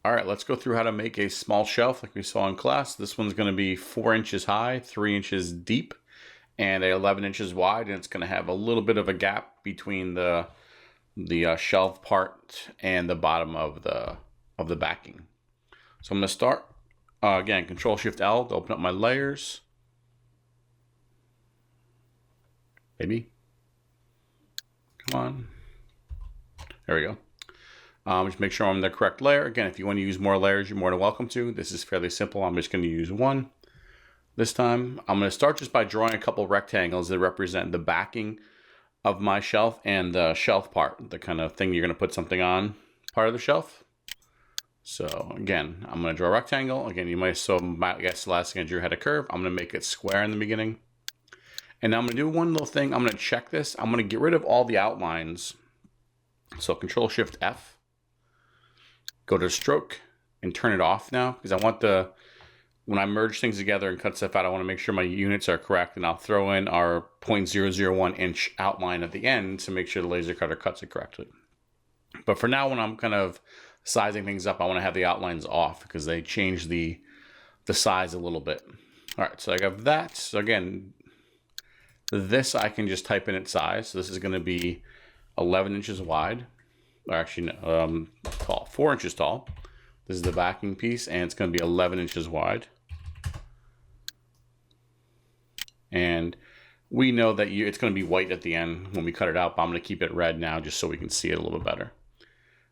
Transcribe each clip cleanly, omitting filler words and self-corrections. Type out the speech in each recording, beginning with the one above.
All right, let's go through how to make a small shelf like we saw in class. This one's going to be 4 inches high, 3 inches deep, and 11 inches wide, and it's going to have a little bit of a gap between the shelf part and the bottom of the backing. So I'm going to start again, Control-Shift-L to open up my layers. Maybe. Come on. There we go. Just make sure I'm in the correct layer. Again, if you want to use more layers, you're more than welcome to. This is fairly simple. I'm just going to use one this time. I'm going to start just by drawing a couple rectangles that represent the backing of my shelf and the shelf part, the kind of thing you're going to put something on part of the shelf. So again, I'm going to draw a rectangle. Again, you might guess the last thing I drew had a curve. I'm going to make it square in the beginning. And now I'm going to do one little thing. I'm going to check this. I'm going to get rid of all the outlines. So Control-Shift-F. Go to stroke and turn it off now, because I want when I merge things together and cut stuff out, I want to make sure my units are correct, and I'll throw in our 0.001 inch outline at the end to make sure the laser cutter cuts it correctly. But for now, when I'm kind of sizing things up, I want to have the outlines off because they change the size a little bit. All right, so I got that. So again, this I can just type in its size. So this is going to be 11 inches wide. Or actually, tall, 4 inches tall. This is the backing piece, and it's going to be 11 inches wide. And we know that it's going to be white at the end when we cut it out, but I'm going to keep it red now just so we can see it a little bit better.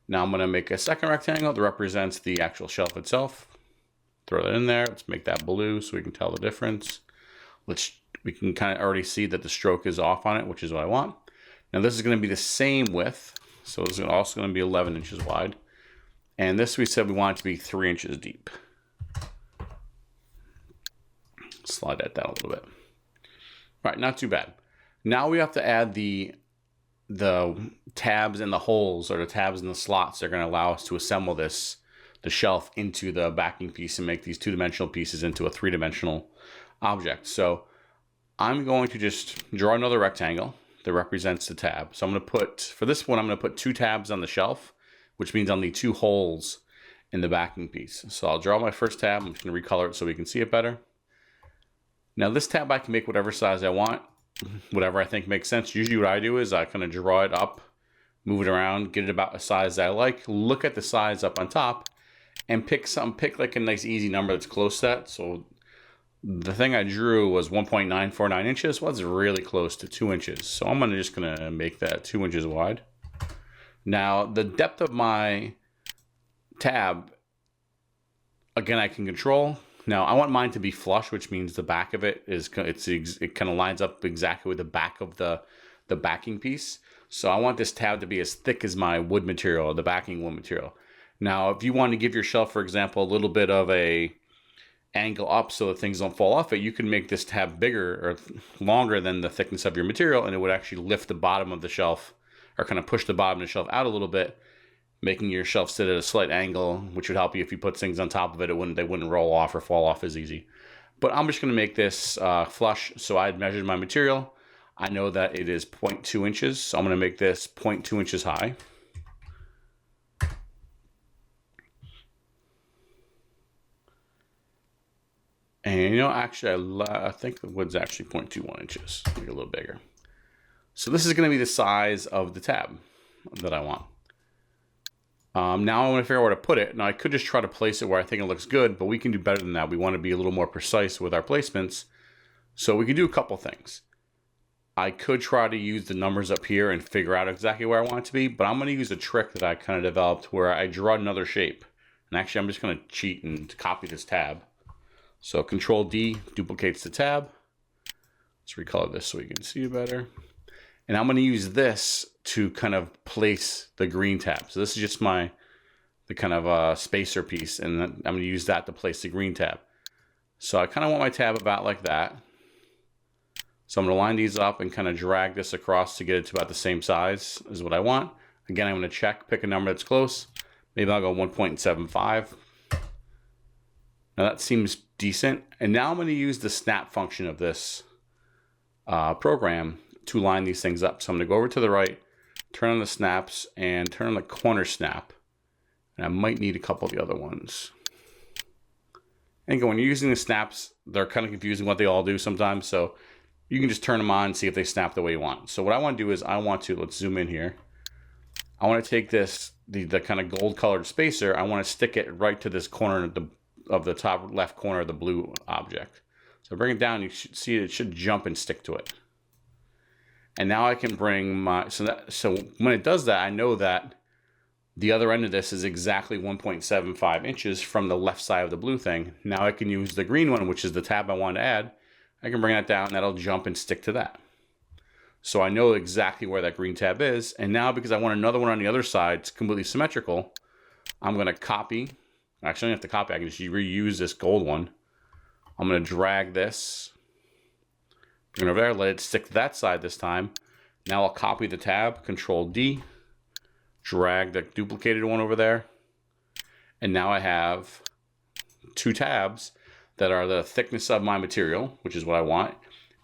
Now I'm going to make a second rectangle that represents the actual shelf itself. Throw that in there. Let's make that blue so we can tell the difference. We can kind of already see that the stroke is off on it, which is what I want. Now this is going to be the same width. So this is also going to be 11 inches wide. And this we said we want it to be 3 inches deep. Slide that down a little bit. All right, not too bad. Now we have to add the tabs and the holes, or the tabs and the slots that are going to allow us to assemble the shelf into the backing piece and make these two-dimensional pieces into a three-dimensional object. So I'm going to just draw another rectangle that represents the tab. So I'm going to put, for this one, I'm going to put 2 tabs on the shelf, which means I'll need 2 holes in the backing piece. So I'll draw my first tab. I'm just going to recolor it so we can see it better. Now this tab I can make whatever size I want, whatever I think makes sense. Usually what I do is I kind of draw it up, move it around, get it about a size that I like, look at the size up on top, and pick like a nice easy number that's close to that. So the thing I drew was 1.949 inches. Well, it's really close to 2 inches. So I'm just going to make that 2 inches wide. Now, the depth of my tab, again, I can control. Now, I want mine to be flush, which means the back of it kind of lines up exactly with the back of the backing piece. So I want this tab to be as thick as my wood material, the backing wood material. Now, if you want to give your shelf, for example, a little bit of a angle up so that things don't fall off it, you can make this tab bigger or longer than the thickness of your material, and it would actually lift the bottom of the shelf, or kind of push the bottom of the shelf out a little bit, making your shelf sit at a slight angle, which would help you if you put things on top of it. They wouldn't roll off or fall off as easy. But I'm just going to make this flush. So I measured my material. I know that it is 0.2 inches. So I'm going to make this 0.2 inches high. And actually, I think the wood's actually 0.21 inches. Make it a little bigger. So this is going to be the size of the tab that I want. Now I want to figure out where to put it. Now I could just try to place it where I think it looks good, but we can do better than that. We want to be a little more precise with our placements. So we can do a couple things. I could try to use the numbers up here and figure out exactly where I want it to be, but I'm going to use a trick that I kind of developed where I draw another shape. And actually, I'm just going to cheat and copy this tab. So Control D duplicates the tab. Let's recolor this so we can see it better. And I'm going to use this to kind of place the green tab. So this is just the kind of spacer piece, and I'm going to use that to place the green tab. So I kind of want my tab about like that. So I'm going to line these up and kind of drag this across to get it to about the same size as what I want. Again, I'm going to pick a number that's close. Maybe I'll go 1.75. Now that seems decent. And now I'm going to use the snap function of this program to line these things up. So I'm going to go over to the right, turn on the snaps, and turn on the corner snap. And I might need a couple of the other ones. And when you're using the snaps, they're kind of confusing what they all do sometimes. So you can just turn them on and see if they snap the way you want. So what I want to do is let's zoom in here. I want to take this, the kind of gold colored spacer. I want to stick it right to this corner of the top left corner of the blue object. So bring it down, you should see it should jump and stick to it. And now I can bring my, so when it does that, I know that the other end of this is exactly 1.75 inches from the left side of the blue thing. Now I can use the green one, which is the tab I want to add. I can bring that down, and that'll jump and stick to that. So I know exactly where that green tab is. And now because I want another one on the other side, it's completely symmetrical, I'm going to copy. Actually, I don't have to copy. I can just reuse this gold one. I'm going to drag this. Bring it over there. Let it stick to that side this time. Now I'll copy the tab. Control D. Drag the duplicated one over there. And now I have two tabs that are the thickness of my material, which is what I want.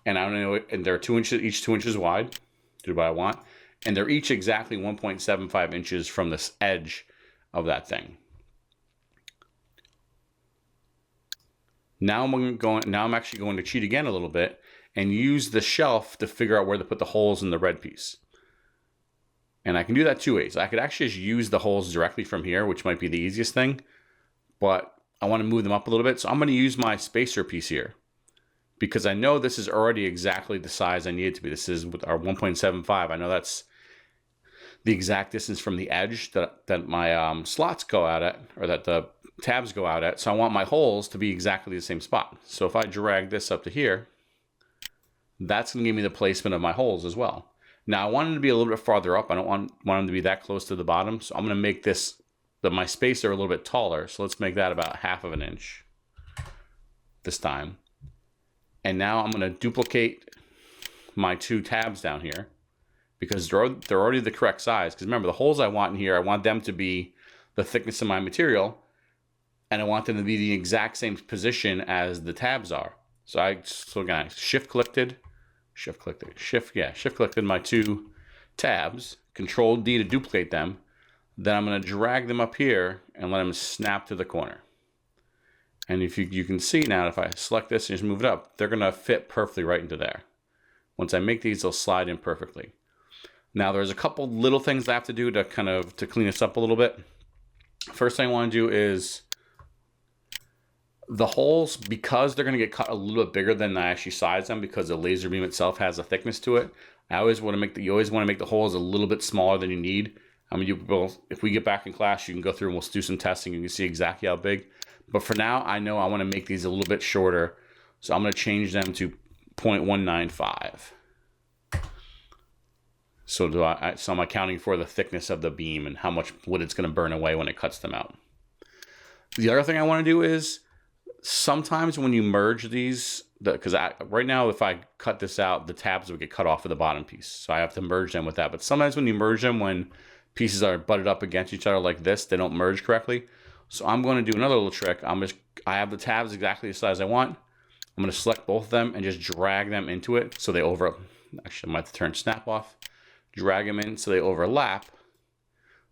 And I don't know, and they're 2 inches, each 2 inches wide, do what I want. And they're each exactly 1.75 inches from this edge of that thing. Now I'm actually going to cheat again a little bit and use the shelf to figure out where to put the holes in the red piece. And I can do that two ways. I could actually just use the holes directly from here, which might be the easiest thing, but I want to move them up a little bit. So I'm going to use my spacer piece here because I know this is already exactly the size I need it to be. This is with our 1.75. I know that's the exact distance from the edge that my slots go out at, or that the tabs go out at. So I want my holes to be exactly the same spot. So if I drag this up to here, that's going to give me the placement of my holes as well. Now I want them to be a little bit farther up. I don't want them to be that close to the bottom. So I'm going to make my spacer a little bit taller. So let's make that about 1/2 of an inch this time. And now I'm going to duplicate my two tabs down here because they're already the correct size. Because remember, the holes I want in here, I want them to be the thickness of my material, and I want them to be the exact same position as the tabs are. So again, I shift clicked my two tabs, Control D to duplicate them. Then I'm going to drag them up here and let them snap to the corner. And if you can see now, if I select this and just move it up, they're going to fit perfectly right into there. Once I make these, they'll slide in perfectly. Now there's a couple little things I have to do to clean this up a little bit. First thing I want to do is the holes, because they're going to get cut a little bit bigger than I actually size them because the laser beam itself has a thickness to it. You always want to make the holes a little bit smaller than you need. I mean, if we get back in class, you can go through and we'll do some testing. You can see exactly how big. But for now, I know I want to make these a little bit shorter. So I'm going to change them to 0.195. So I'm accounting for the thickness of the beam and how much wood it's going to burn away when it cuts them out. The other thing I want to do is sometimes when you merge these, because right now if I cut this out, the tabs would get cut off of the bottom piece. So I have to merge them with that. But sometimes when you merge them, when pieces are butted up against each other like this, they don't merge correctly. So I'm going to do another little trick. I have the tabs exactly the size I want. I'm going to select both of them and just drag them into it so they actually I might have to turn snap off. Drag them in so they overlap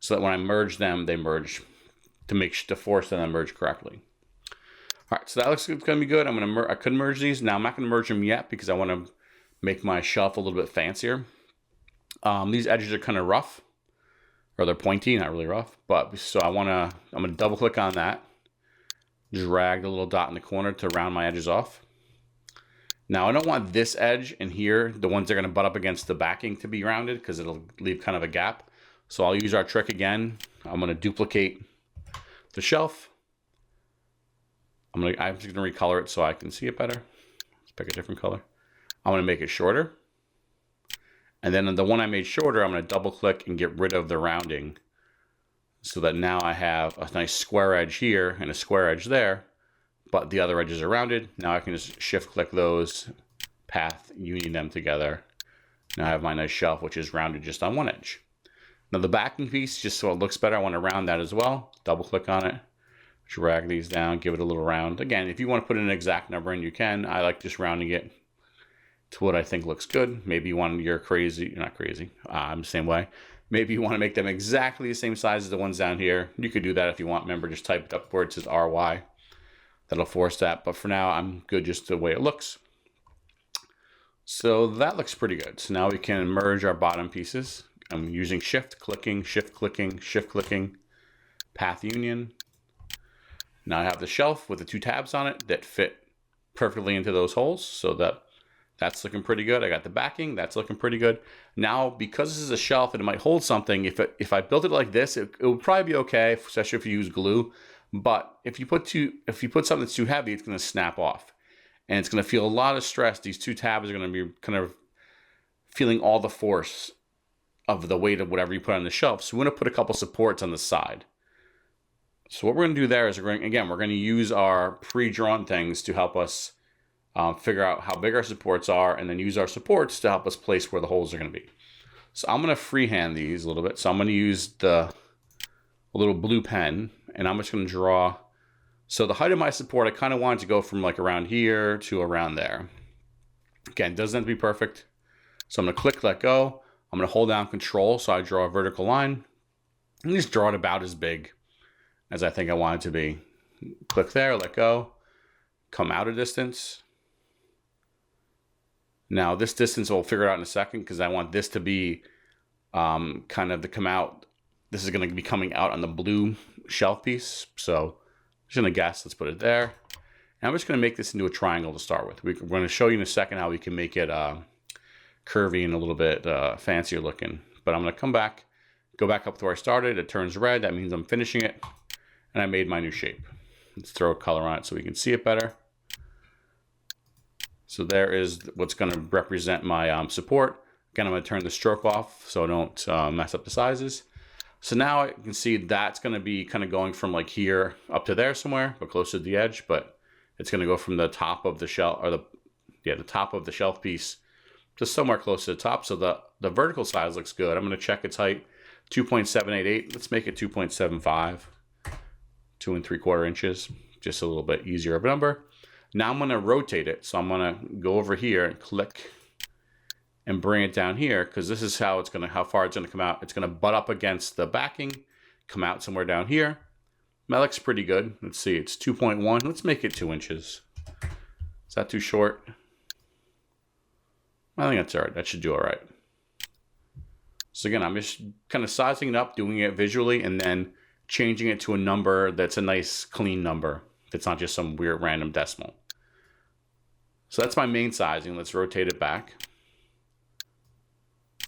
so that when I merge them, they merge to force them to merge correctly. All right, so that looks going to be good. I could merge these. Now I'm not going to merge them yet because I want to make my shelf a little bit fancier. These edges are kind of rough, or they're pointy, not really rough. But so I'm going to double click on that, drag the little dot in the corner to round my edges off. Now I don't want this edge and here, the ones that are going to butt up against the backing, to be rounded because it'll leave kind of a gap. So I'll use our trick again. I'm going to duplicate the shelf. I'm just going to recolor it so I can see it better. Let's pick a different color. I'm going to make it shorter. And then the one I made shorter, I'm going to double click and get rid of the rounding so that now I have a nice square edge here and a square edge there, but the other edges are rounded. Now I can just shift click those, path, union them together. Now I have my nice shelf, which is rounded just on one edge. Now the backing piece, just so it looks better, I want to round that as well. Double click on it, drag these down, give it a little round. Again, if you want to put an exact number in, you can. I like just rounding it to what I think looks good. Maybe you're crazy. You're not crazy. I'm the same way. Maybe you want to make them exactly the same size as the ones down here. You could do that if you want. Remember, just type it up where it says RY. That'll force that. But for now, I'm good just the way it looks. So that looks pretty good. So now we can merge our bottom pieces. I'm using shift clicking, path union. Now I have the shelf with the 2 tabs on it that fit perfectly into those holes. So that's looking pretty good. I got the backing, that's looking pretty good. Now, because this is a shelf and it might hold something, if I built it like this, it would probably be okay, especially if you use glue. But if you put something that's too heavy, it's gonna snap off. And it's gonna feel a lot of stress. These 2 tabs are gonna be kind of feeling all the force of the weight of whatever you put on the shelf. So we're gonna put a couple supports on the side. So what we're gonna do there is we're gonna use our pre-drawn things to help us figure out how big our supports are, and then use our supports to help us place where the holes are gonna be. So I'm gonna freehand these a little bit. So I'm gonna use a little blue pen, and I'm just gonna draw. So the height of my support, I kind of want it to go from like around here to around there. Again, it doesn't have to be perfect. So I'm gonna click, let go. I'm gonna hold down Control, so I draw a vertical line. And just draw it about as big as I think I want it to be. Click there, let go. Come out a distance. Now this distance we'll figure it out in a second, because I want this to be kind of the come out. This is gonna be coming out on the blue shelf piece. So I'm just gonna guess, let's put it there. And I'm just gonna make this into a triangle to start with. We're gonna show you in a second how we can make it curvy and a little bit fancier looking. But I'm gonna go back up to where I started. It turns red, that means I'm finishing it. And I made my new shape. Let's throw a color on it so we can see it better. So there is what's gonna represent my support. Again, I'm gonna turn the stroke off so I don't mess up the sizes. So now I can see that's gonna be kind of going from like here up to there somewhere, but closer to the edge, but it's gonna go from the top of the shelf, or the top of the shelf piece to somewhere close to the top. So the vertical size looks good. I'm gonna check its height, 2.788. Let's make it 2.75, 2 3/4 inches, just a little bit easier of a number. Now I'm gonna rotate it. So I'm gonna go over here and click and bring it down here, because this is how far it's gonna come out. It's gonna butt up against the backing, come out somewhere down here. That looks pretty good. Let's see, it's 2.1. Let's make it 2 inches. Is that too short? I think that's all right. That should do all right. So again, I'm just kind of sizing it up, doing it visually, and then changing it to a number that's a nice clean number. It's not just some weird random decimal. So that's my main sizing. Let's rotate it back.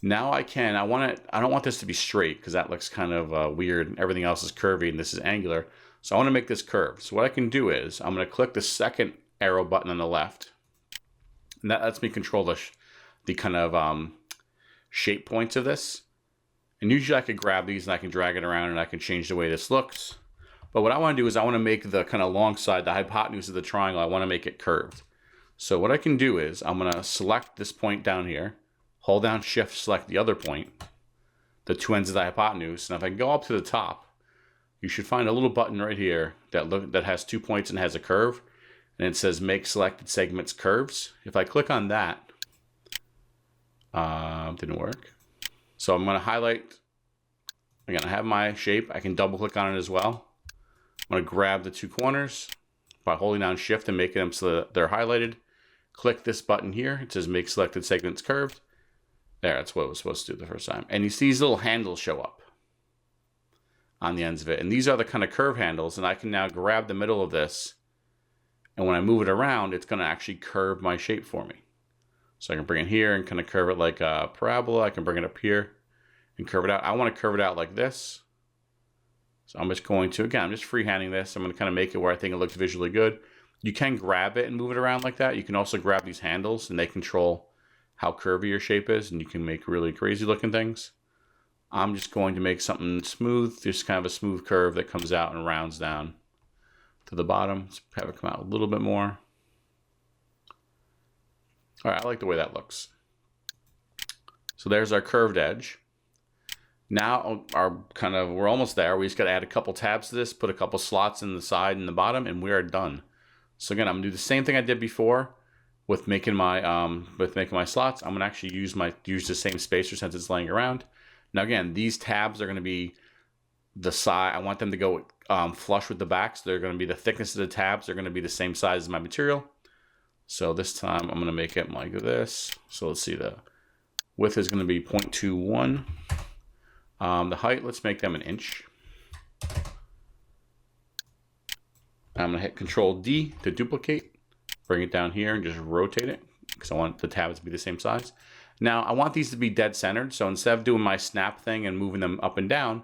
Now I don't want this to be straight, because that looks kind of weird. Everything else is curvy and this is angular. So I want to make this curved. So what I can do is I'm going to click the second arrow button on the left. And that lets me control the kind of shape points of this. And usually I could grab these and I can drag it around and I can change the way this looks. But what I want to do is I want to make the kind of long side, the hypotenuse of the triangle, I want to make it curved. So what I can do is I'm going to select this point down here, hold down Shift, select the other point, the 2 ends of the hypotenuse. And if I go up to the top, you should find a little button right here that has 2 points and has a curve. And it says Make Selected Segments Curves. If I click on that, didn't work. So I'm going to highlight, again, I have my shape. I can double click on it as well. I'm going to grab the 2 corners by holding down Shift and making them so that they're highlighted. Click this button here. It says Make Selected Segments Curved. There, that's what it was supposed to do the first time. And you see these little handles show up on the ends of it. And these are the kind of curve handles. And I can now grab the middle of this. And when I move it around, it's going to actually curve my shape for me. So I can bring it here and kind of curve it like a parabola. I can bring it up here and curve it out. I want to curve it out like this. So I'm just going to, again, I'm just freehanding this. I'm going to kind of make it where I think it looks visually good. You can grab it and move it around like that. You can also grab these handles and they control how curvy your shape is, and you can make really crazy looking things. I'm just going to make something smooth, just kind of a smooth curve that comes out and rounds down to the bottom. Let's have it come out a little bit more. All right, I like the way that looks. So there's our curved edge. Now we're almost there. We just got to add a couple tabs to this, put a couple slots in the side and the bottom, and we are done. So again, I'm gonna do the same thing I did before with making my slots. I'm gonna actually use the same spacer since it's laying around. Now again, these tabs are going to be the side. I want them to go flush with the back. So they're going to be the thickness of the tabs. They're going to be the same size as my material. So this time I'm going to make it like this. So let's see, the width is going to be 0.21. The height, let's make them 1 inch. I'm going to hit Control D to duplicate, bring it down here and just rotate it because I want the tabs to be the same size. Now I want these to be dead centered. So instead of doing my snap thing and moving them up and down,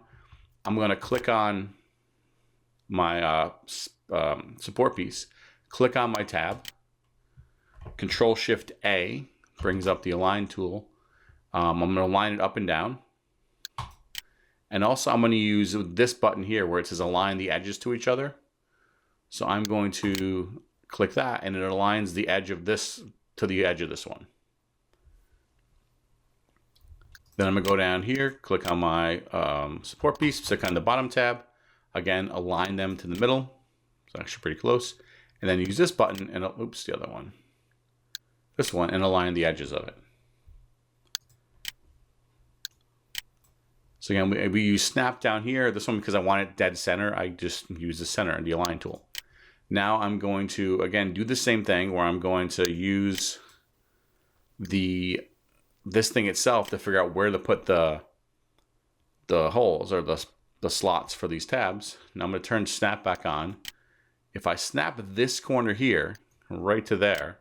I'm going to click on my support piece, click on my tab, Control Shift A brings up the align tool. I'm going to line it up and down. And also I'm going to use this button here where it says align the edges to each other. So I'm going to click that and it aligns the edge of this to the edge of this one. Then I'm going to go down here, click on my support piece, click on the bottom tab. Again, align them to the middle. It's actually pretty close. And then use this button and, oops, the other one. This one, and align the edges of it. So again, we use snap down here. This one, because I want it dead center, I just use the center and the align tool. Now I'm going to, again, do the same thing where I'm going to use this thing itself to figure out where to put the holes or the slots for these tabs. Now I'm going to turn snap back on. If I snap this corner here right to there,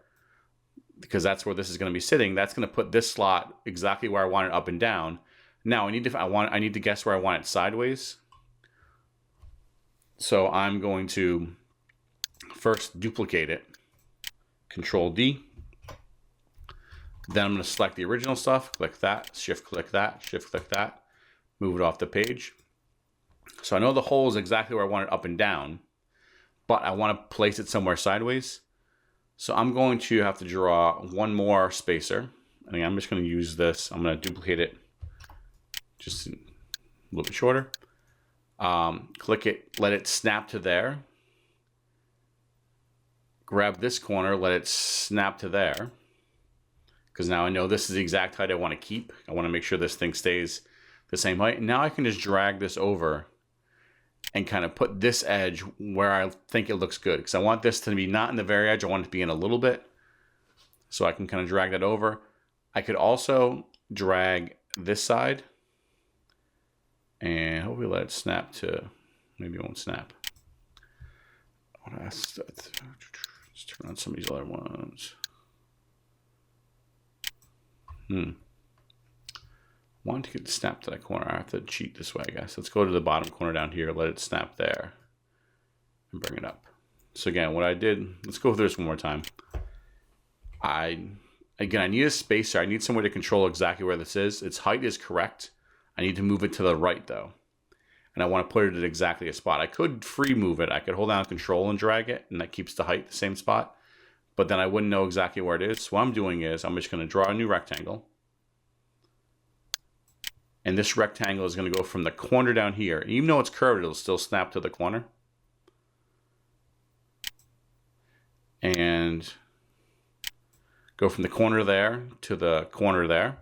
because that's where this is going to be sitting, that's going to put this slot exactly where I want it up and down. Now I need to guess where I want it sideways. So I'm going to first duplicate it, Control D. Then I'm going to select the original stuff, click that, shift click that, shift click that, move it off the page. So I know the hole is exactly where I want it up and down, but I want to place it somewhere sideways. So I'm going to have to draw one more spacer. And I'm just going to use this. I'm going to duplicate it just a little bit shorter. Click it, let it snap to there. Grab this corner, let it snap to there. Because now I know this is the exact height I want to keep. I want to make sure this thing stays the same height. Now I can just drag this over and kind of put this edge where I think it looks good. Because I want this to be not in the very edge. I want it to be in a little bit. So I can kind of drag that over. I could also drag this side. And hopefully let it snap to, maybe it won't snap. Let's turn on some of these other ones. Want to get the snap to that corner. I have to cheat this way, I guess. Let's go to the bottom corner down here, let it snap there, and bring it up. So again, what I did, let's go through this one more time. I need a spacer. I need somewhere to control exactly where this is. Its height is correct. I need to move it to the right though. And I want to put it at exactly a spot. I could free move it. I could hold down Control and drag it, and that keeps the height the same spot. But then I wouldn't know exactly where it is. So what I'm doing is I'm just going to draw a new rectangle. And this rectangle is going to go from the corner down here. And even though it's curved, it'll still snap to the corner. And go from the corner there to the corner there.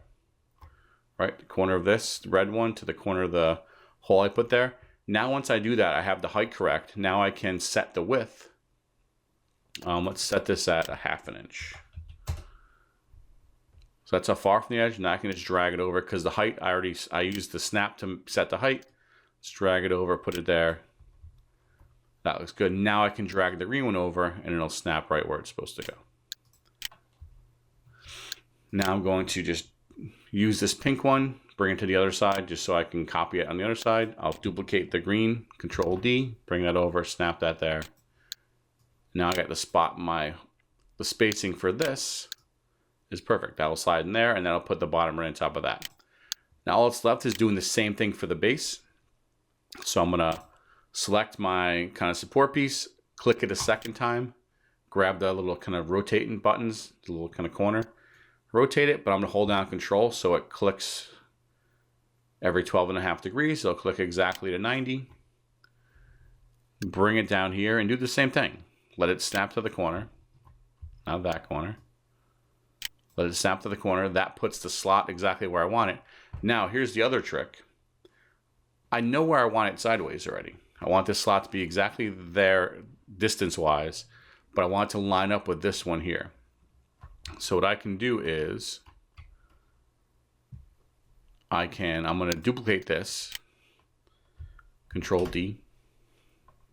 Right, the corner of this red one to the corner of the hole I put there. Now once I do that, I have the height correct. Now I can set the width. Let's set this at 1/2 inch. So that's how far from the edge. Now I can just drag it over because the height, I used the snap to set the height. Let's drag it over, put it there. That looks good. Now I can drag the green one over and it'll snap right where it's supposed to go. Now I'm going to just use this pink one, bring it to the other side just so I can copy it on the other side. I'll duplicate the green, Control D, bring that over, snap that there. Now I got the spot, the spacing for this is perfect. That will slide in there and then I'll put the bottom right on top of that. Now all that's left is doing the same thing for the base. So I'm gonna select my kind of support piece, click it a second time, grab the little kind of rotating buttons, the little kind of corner, rotate it, but I'm gonna hold down Control so it clicks every 12.5 degrees. It'll click exactly to 90. Bring it down here and do the same thing. Let it snap to the corner, not that corner. Let it snap to the corner. That puts the slot exactly where I want it. Now, here's the other trick. I know where I want it sideways already. I want this slot to be exactly there distance-wise, but I want it to line up with this one here. So what I can do is, I'm going to duplicate this, Control D,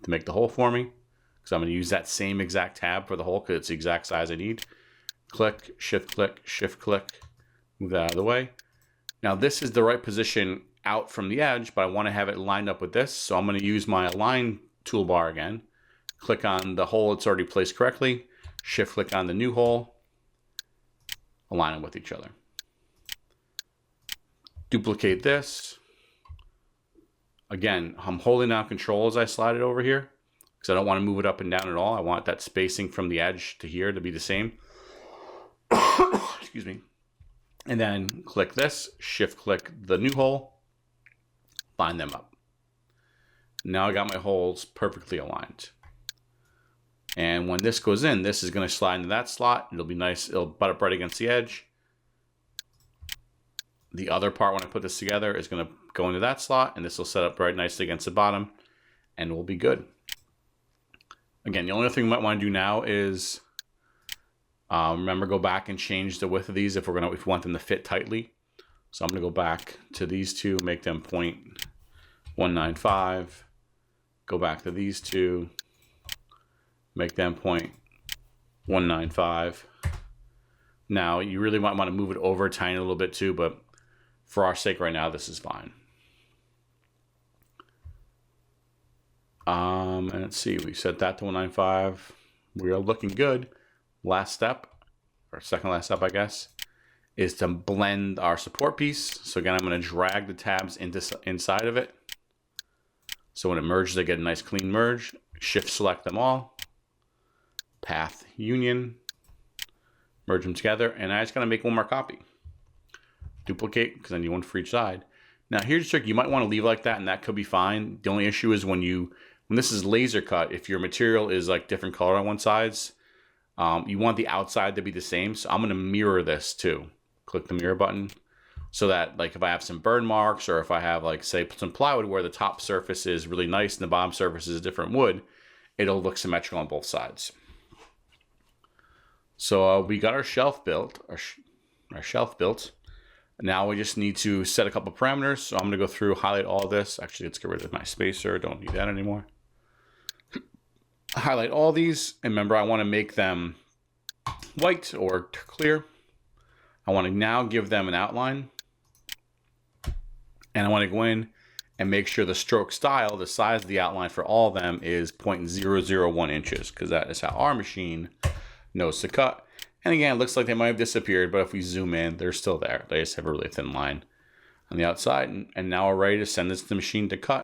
to make the hole for me, because I'm going to use that same exact tab for the hole because it's the exact size I need. Click, shift click, move that out of the way. Now this is the right position out from the edge, but I want to have it lined up with this. So I'm going to use my align toolbar again. Click on the hole it's already placed correctly. Shift click on the new hole. Align them with each other. Duplicate this. Again, I'm holding down Control as I slide it over here because I don't want to move it up and down at all. I want that spacing from the edge to here to be the same. Excuse me. And then click this, shift click the new hole, line them up. Now I got my holes perfectly aligned. And when this goes in, this is going to slide into that slot. It'll be nice. It'll butt up right against the edge. The other part, when I put this together, is going to go into that slot, and this will set up right nicely against the bottom, and we'll be good. Again, the only thing we might want to do now is remember, go back and change the width of these if we want them to fit tightly. So I'm going to go back to these two, make them 0.195. Go back to these two, make them 0.195. Now, you really might want to move it over a tiny little bit too, but for our sake right now, this is fine. And let's see, we set that to 195. We are looking good. Last step, or second last step, I guess, is to blend our support piece. So again, I'm going to drag the tabs inside of it. So when it merges, I get a nice clean merge. Shift select them all. Path union. Merge them together. And I just got to make one more copy. Duplicate, because I need one for each side. Now here's the trick. You might want to leave like that, and that could be fine. The only issue is when this is laser cut, if your material is like different color on one sides, you want the outside to be the same. So I'm going to mirror this too. Click the mirror button so that, like, if I have some burn marks, or if I have, like, say, some plywood where the top surface is really nice and the bottom surface is different wood, it'll look symmetrical on both sides. So we got our shelf built, our shelf built. Now we just need to set a couple parameters. So I'm going to go through, highlight all this. Actually, let's get rid of my spacer. Don't need that anymore. Highlight all these, and remember, I want to make them white or clear. I want to now give them an outline, and I want to go in and make sure the stroke style, the size of the outline for all of them, is 0.001 inches, because that is how our machine knows to cut. And again, it looks like they might have disappeared, but if we zoom in, they're still there. They just have a really thin line on the outside, and now we're ready to send this to the machine to cut.